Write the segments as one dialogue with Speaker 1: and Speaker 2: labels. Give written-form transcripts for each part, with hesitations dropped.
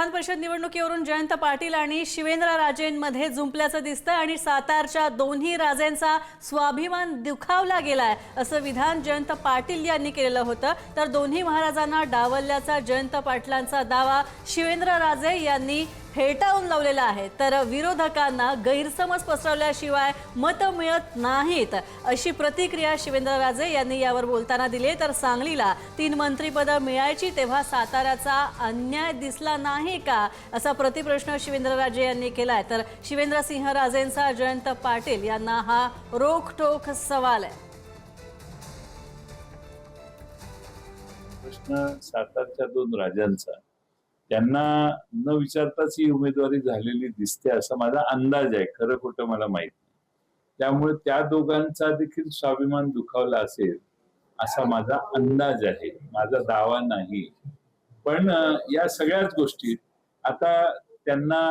Speaker 1: विधान परिषद निवडणुकीवरून जयंत पाटील आणि शिवेंद्रराजेंमध्ये जुंपल्याचं दिसतं आणि सातारच्या दोन्ही राजेंचा स्वाभिमान दुखावला गेलाय असं विधान जयंत पाटील यांनी केलेलं होतं। तर दोन्ही महाराजांना डावलल्याचा जयंत पाटलांचा दावा शिवेंद्रराजे यांनी फेटाळून लावलेला आहे। तर विरोधकांना गैरसमज पसरवल्याशिवाय मत मिळत नाहीत अशी प्रतिक्रिया शिवेंद्रराजे यांनी यावर बोलताना दिली। तर सांगलीला 3 मंत्रिपद मिळायची तेव्हा साताऱ्याचा अन्याय दिसला नाही का असा प्रतिप्रश्न शिवेंद्रराजे यांनी केलाय। तर शिवेंद्रसिंहराजेंचा जयंत पाटील यांना हा रोखठोक सवाल आहे।
Speaker 2: प्रश्न सातारच्या 2 राजांचा त्यांना न विचारताच ही उमेदवारी झालेली दिसते असा माझा अंदाज आहे। खरं खोटं मला माहित नाही, त्यामुळे त्या दोघांचा देखील स्वाभिमान दुखावला असेल असा माझा अंदाज आहे, माझा दावा नाही। पण या सगळ्याच गोष्टीत आता त्यांना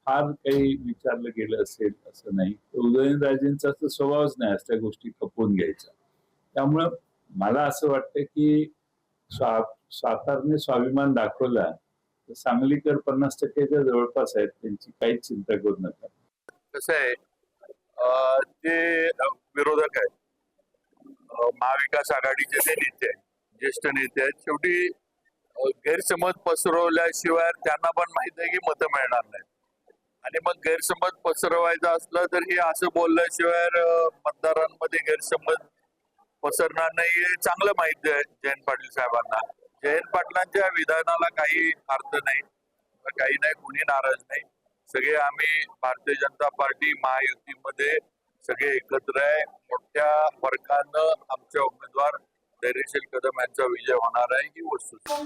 Speaker 2: फार काही विचारलं गेलं असेल असं नाही। उदयनराजेंचा तर स्वभावच नाही असल्या गोष्टी खपवून घ्यायचा। त्यामुळं मला असं वाटतं की सातारने स्वाभिमान दाखवला तर सांगलीकर 50% जवळपास आहेत, त्यांची काहीच चिंता करू नका।
Speaker 3: कसं आहे, ते विरोधक आहेत, महाविकास आघाडीचे ते नेते आहेत, ज्येष्ठ नेते आहेत। शेवटी गैरसमज पसरवल्याशिवाय त्यांना पण माहित आहे की मतं मिळणार नाही, आणि मग गैरसमज पसरवायचं असलं तर हे असं बोलल्याशिवाय मतदारांमध्ये गैरसमज पसरणार नाही हे चांगलं माहिती आहे जयंत पाटील साहेबांना। जयंत पाटलांच्या विधानाला काही अर्थ नाही, काही नाही, कुणी नाराज नाही। सगळे आम्ही भारतीय जनता पार्टी महायुतीमध्ये सगळे एकत्र आहे। मोठ्या फरकानं आमच्या उमेदवार धैर्यशील कदम यांचा विजय होणार आहे ही वस्तुस्थिती।